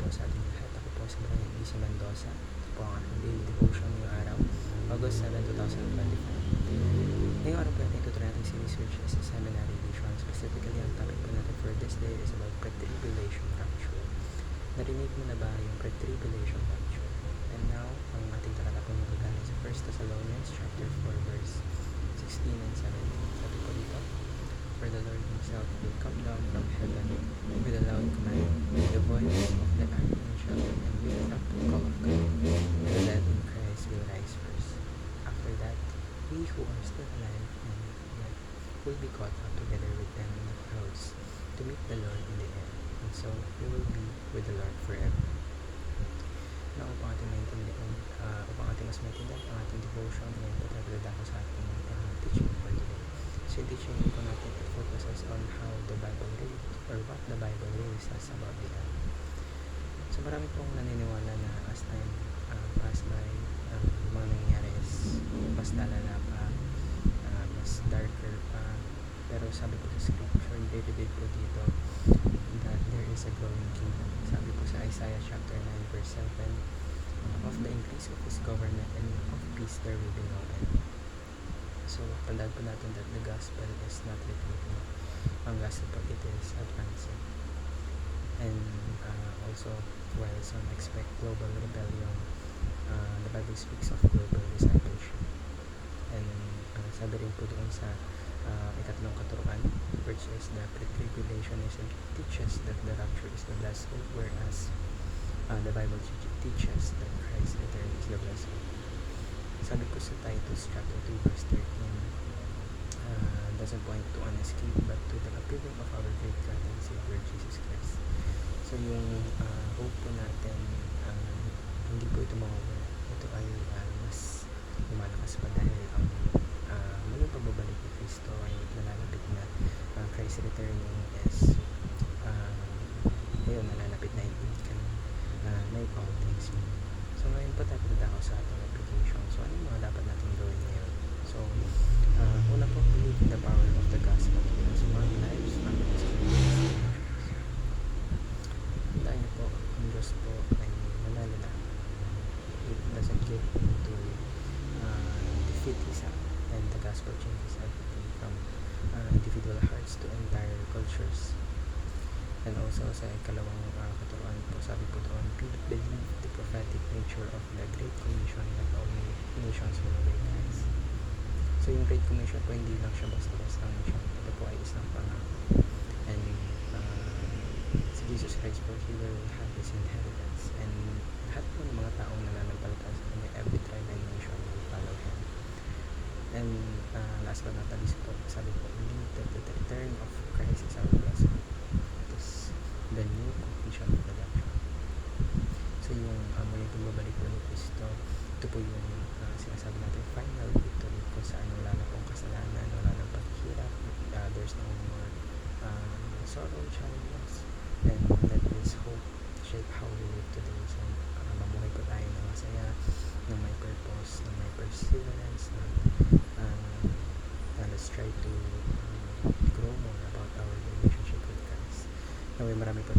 sa ating lahat. Ako po si Brian E. Mendoza. Ito po ang ating daily devotion ngayong araw, August 7, 2025. Ngayong araw po natin tutunan natin series which is a seminary edition. Specifically, ang topic po natin for this day is about pre-tribulation rapture. Narinig mo na ba yung pre-tribulation rapture? And now, ang ating talata po ng galing sa 1 Thessalonians chapter 4 verse 16 and 17. Sabi po dito, for the Lord himself will come down from heaven with a loud command, with the voice of the archangel, and with the trumpet call of God, and the dead in Christ will rise first. After that, we who are still alive and yet will be caught up together with them in the clouds to meet the Lord in the air, and so we will be with the Lord forever. Now, upang ating mas maintindihan ang ating devotion, ngayon po tayo dadako sa ating teaching for today. So, yung teaching po natin focuses on how the Bible really, or what the Bible really says about the end. So, marami pong naniniwala na as time pass by, yung mga nangyayari is mas lalala pa, mas darker pa. Pero sabi po sa scripture, David po dito, that there is a growing kingdom. Sabi po sa Isaiah chapter 9 verse 7, of the increase of his government and of peace there will be no end. So, tandaan po natin that the gospel is not retreating. Ang gospel po, it is advancing. And also, while some expect global rebellion, the Bible speaks of global discipleship. And sabi rin po doon sa ikatlong katuruan, which is the pre-tribulationism teaches that the rapture is the blessed hope, whereas the Bible teaches that Christ's return is the blessed hope. Sabi po sa Titus chapter 2 verse 13, doesn't point to an escape but to the appearing of our great God and Savior Jesus Christ. So yung hope po natin, hindi po ito mawawala. Ito ay mas lumalakas pa dahil ang muling pagbabalik ni Kristo ay nalalapit na. Christ's returning is nalalapit na, hindi ka na make all things new. So ngayon po tayo dadako sa ating application. So ano yung mga dapat natin gawin ngayon? So una po, believe in the power of the gospel to transform lives, families, communities. Tandaan niyo po, ang Diyos po ay manalala. It doesn't give into defeatism, and the gospel changes everything from individual hearts to entire cultures. And also sa ikalawang katuruan po, sabi po doon, believe the prophetic nature of the Great Commission that all nations will obey Christ. So yung Great Commission po, hindi lang siya basta-basta ang mission. Ito po ay isang pangako. And si Jesus Christ po, He will have His inheritance. And lahat po ng mga taong nananampalataya sa Kanya, every tribe and nation will follow Him. And last but not least po, sabi po, believe that the return of Christ is our blessing. It is the new completion of the rapture. So yung muling pagbabalik po ni Kristo, ito po yung sinasabi natin final victory kung saan wala na pong kasalanan, wala na paghihirap, there's no more sorrow, challenges, and that is hope to shape how we live today. So mamuhay po tayo ng masaya, ng may purpose, ng may perseverance, and let's try to grow more about our relationship with Christ. Naway marami po